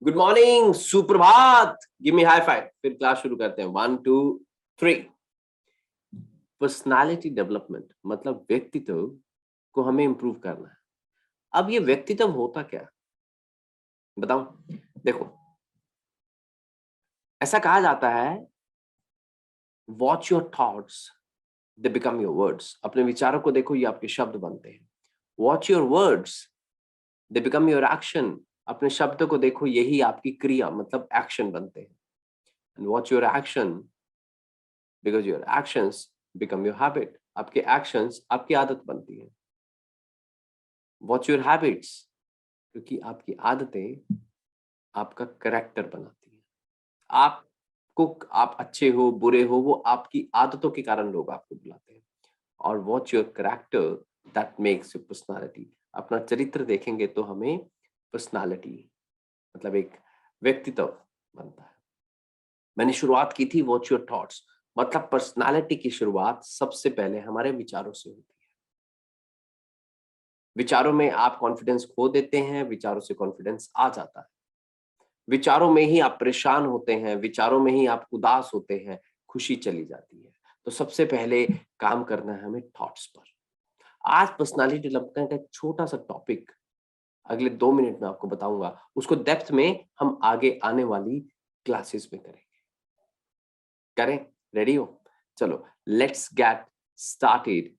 Good morning, सुप्रभात। Give me high five. फिर class शुरू करते हैं। 1 2 3। पर्सनालिटी डेवलपमेंट मतलब व्यक्तित्व को हमें इंप्रूव करना है। अब ये व्यक्तित्व होता क्या, बताऊं? देखो, ऐसा कहा जाता है, watch your thoughts, they become your words. अपने विचारों को देखो, ये आपके शब्द बनते हैं। Watch your words, they become your action. अपने शब्दों को देखो, यही आपकी क्रिया मतलब एक्शन बनते हैं। And watch your action, because your actions become your habit. आपके एक्शंस आपकी आदत बनती है। वॉच योर हैबिट्स, क्योंकि आपकी आदतें आपका करेक्टर बनाती है। आपको, आप अच्छे हो बुरे हो, वो आपकी आदतों के कारण लोग आपको बुलाते हैं। और watch your character, that makes your personality. अपना चरित्र देखेंगे तो हमें पर्सनालिटी मतलब एक व्यक्तित्व बनता है। मैंने शुरुआत की थी वॉच योर थॉट्स, मतलब पर्सनालिटी की शुरुआत सबसे पहले हमारे विचारों से होती है। विचारों में आप कॉन्फिडेंस खो देते हैं, विचारों से कॉन्फिडेंस आ जाता है। विचारों में ही आप परेशान होते हैं, विचारों में ही आप उदास होते हैं, खुशी चली जाती है। तो सबसे पहले काम करना है हमें थॉट्स पर। आज पर्सनालिटी डेवलपमेंट का एक छोटा सा टॉपिक अगले 2 मिनट में आपको बताऊंगा, उसको डेप्थ में हम आगे आने वाली क्लासेस में करेंगे। करें? रेडी हो? चलो, let's get started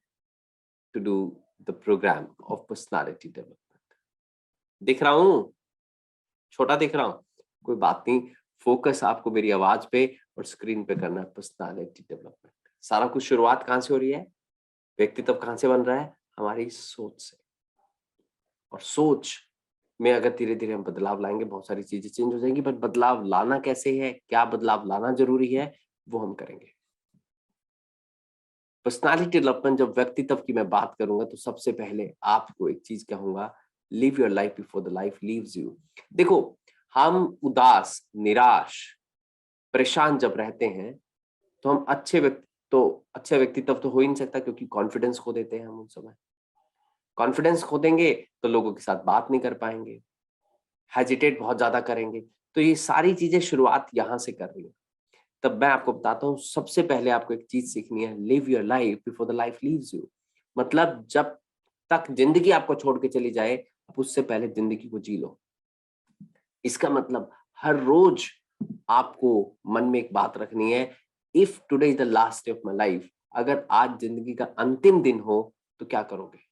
to do the programme of personality development. दिख रहा हूं? छोटा दिख रहा हूं? कोई बात नहीं, फोकस आपको मेरी आवाज पे और स्क्रीन पे करना है। पर्सनालिटी डेवलपमेंट, सारा कुछ शुरुआत कहां से हो रही है? व्यक्तित्व कहां से बन रहा है? हमारी सोच से। और सोच में अगर धीरे धीरे हम बदलाव लाएंगे, बहुत सारी चीजें चेंज हो जाएंगी। बट बदलाव लाना कैसे है, क्या बदलाव लाना जरूरी है, वो हम करेंगे। पर्सनालिटी डेवलपमेंट, जब व्यक्तित्व की मैं बात करूंगा तो सबसे पहले आपको एक चीज कहूंगा, live your life before the life leaves you. देखो, हम उदास, निराश, परेशान जब रहते हैं तो हम अच्छे व्यक्तित्व तो हो ही नहीं सकता, क्योंकि कॉन्फिडेंस खो देते हैं हम उन समय। कॉन्फिडेंस खो देंगे तो लोगों के साथ बात नहीं कर पाएंगे, हेजिटेट बहुत ज्यादा करेंगे। तो ये सारी चीजें शुरुआत यहां से कर रही है। तब मैं आपको बताता हूँ, सबसे पहले आपको एक चीज सीखनी है, live your life before the life leaves you. मतलब जब तक जिंदगी आपको छोड़ के चली जाए, आप उससे पहले जिंदगी को जी लो। इसका मतलब हर रोज आपको मन में एक बात रखनी है, if today is the last day of my life, अगर आज जिंदगी का अंतिम दिन हो तो क्या करोगे?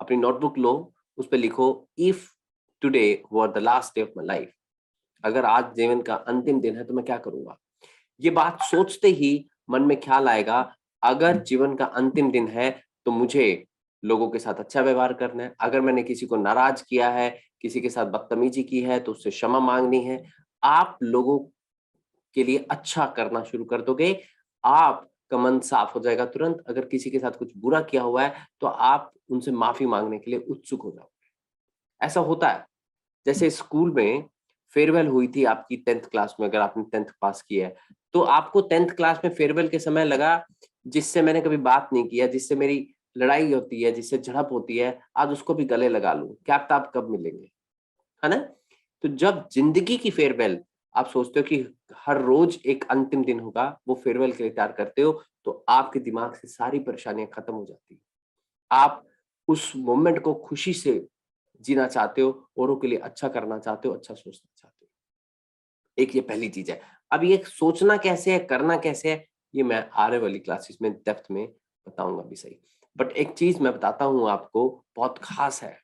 अपनी नोटबुक लो, उस पर लिखो, if today were the last day of my life, अगर आज जीवन का अंतिम दिन है तो मैं क्या करूंगा? ये बात सोचते ही मन में ख्याल आएगा, अगर जीवन का अंतिम दिन है तो मुझे लोगों के साथ अच्छा व्यवहार करना है। अगर मैंने किसी को नाराज किया है, किसी के साथ बदतमीजी की है, तो उससे क्षमा मांगनी है। आप लोगों के लिए अच्छा करना शुरू कर दोगे, आपका मन साफ हो जाएगा तुरंत। अगर किसी के साथ कुछ बुरा किया हुआ है तो आप उनसे माफी मांगने के लिए उत्सुक हो जाओगे। ऐसा होता है। जैसे स्कूल में फेयरवेल हुई थी आपकी 10th क्लास में, अगर आपने 10th पास किया है तो आपको 10th क्लास में फेयरवेल के समय लगा, जिससे मैंने कभी बात नहीं किया, जिससे मेरी लड़ाई होती है, जिससे झड़प होती है, आज उसको भी गले लगा लूं, क्या पता आप कब मिलेंगे, है ना? तो जब जिंदगी की फेयरवेल आप सोचते हो कि हर रोज एक अंतिम दिन होगा, वो फेयरवेल के लिए तैयार करते हो, तो आपके दिमाग से सारी परेशानियां खत्म हो जाती है। आप उस मोमेंट को खुशी से जीना चाहते हो, औरों के लिए अच्छा करना चाहते हो, अच्छा सोचना चाहते हो। एक ये पहली चीज है। अब ये सोचना कैसे है, करना कैसे है, ये मैं आने वाली क्लासेस में डेप्थ में बताऊंगा भी सही। बट एक चीज मैं बताता हूं आपको, बहुत खास है,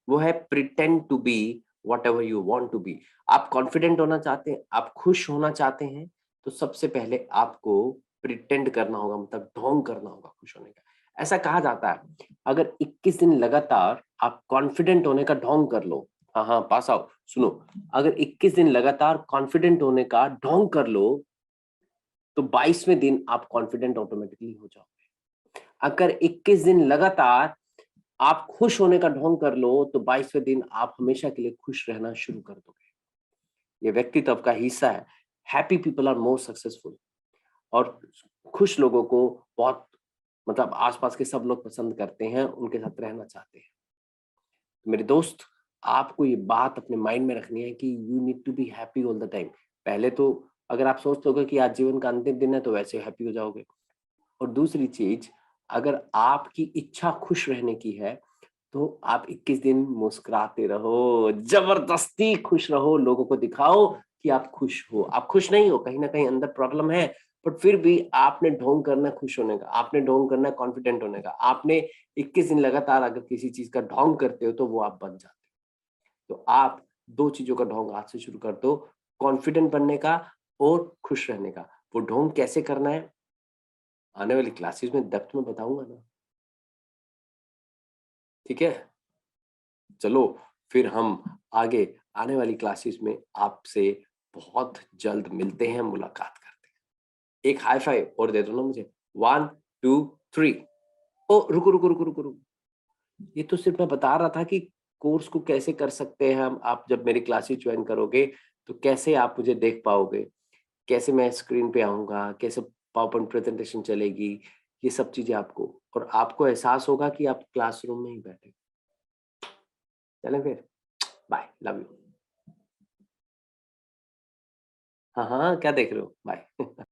वो है pretend to be whatever you want to be. आप कॉन्फिडेंट होना चाहते हैं, आप खुश होना चाहते हैं, तो सबसे पहले आपको प्रिटेंड करना होगा, मतलब ढोंग करना होगा खुश होने का। ऐसा कहा जाता है, अगर 21 दिन लगातार आप कॉन्फिडेंट होने का ढोंग कर लो, हाँ हाँ पास आओ, सुनो, अगर 21 दिन लगातार कॉन्फिडेंट होने का ढोंग कर लो तो 22वें दिन आप कॉन्फिडेंट ऑटोमेटिकली हो जाओगे। अगर 21 दिन लगातार आप खुश होने का ढोंग कर लो तो 22वें दिन आप हमेशा के लिए खुश रहना शुरू कर दोगे। ये व्यक्तित्व का हिस्सा है। Happy people are more successful. और खुश लोगों को बहुत, मतलब आसपास के सब लोग पसंद करते हैं, उनके साथ रहना चाहते हैं। मेरे दोस्त, आपको ये बात अपने माइंड में रखनी है कि you need to be happy all the time. पहले तो अगर आप सोच लोगे कि आज जीवन का अंतिम दिन है तो वैसे हैप्पी हो जाओगे। और दूसरी चीज, अगर आपकी इच्छा खुश रहने की है तो आप 21 दिन मुस्कुराते रहो, जबरदस्ती खुश रहो, लोगों को दिखाओ कि आप खुश हो। आप खुश नहीं हो, कहीं ना कहीं अंदर प्रॉब्लम है, बट फिर भी आपने ढोंग करना है खुश होने का, आपने ढोंग करना है कॉन्फिडेंट होने का। आपने 21 दिन लगातार अगर किसी चीज का ढोंग करते हो तो वो आप बन जाते हो। तो आप दो चीजों का ढोंग आज से शुरू कर दो, कॉन्फिडेंट बनने का और खुश रहने का। वो ढोंग कैसे करना है आने वाली क्लासेस में डेप्थ में बताऊंगा ना, ठीक है? चलो फिर हम आगे आने वाली क्लासेस में आपसे बहुत जल्द मिलते हैं, मुलाकात करते हैं। एक हाई फाइव और दे दो ना मुझे। 1 2 3। ओ रुको रुको रुको रुको रुको, ये तो सिर्फ मैं बता रहा था कि कोर्स को कैसे कर सकते हैं हम। आप जब मेरी क्लासेस ज्वाइन करोगे तो कैसे आप मुझे देख पाओगे, कैसे मैं स्क्रीन पे आऊंगा, कैसे पावर पॉइंट प्रेजेंटेशन चलेगी, ये सब चीजें आपको, और आपको एहसास होगा कि आप क्लासरूम में ही बैठे। चलें फिर, बाय, लव यू। हाँ हाँ, क्या देख रहे हो, बाय।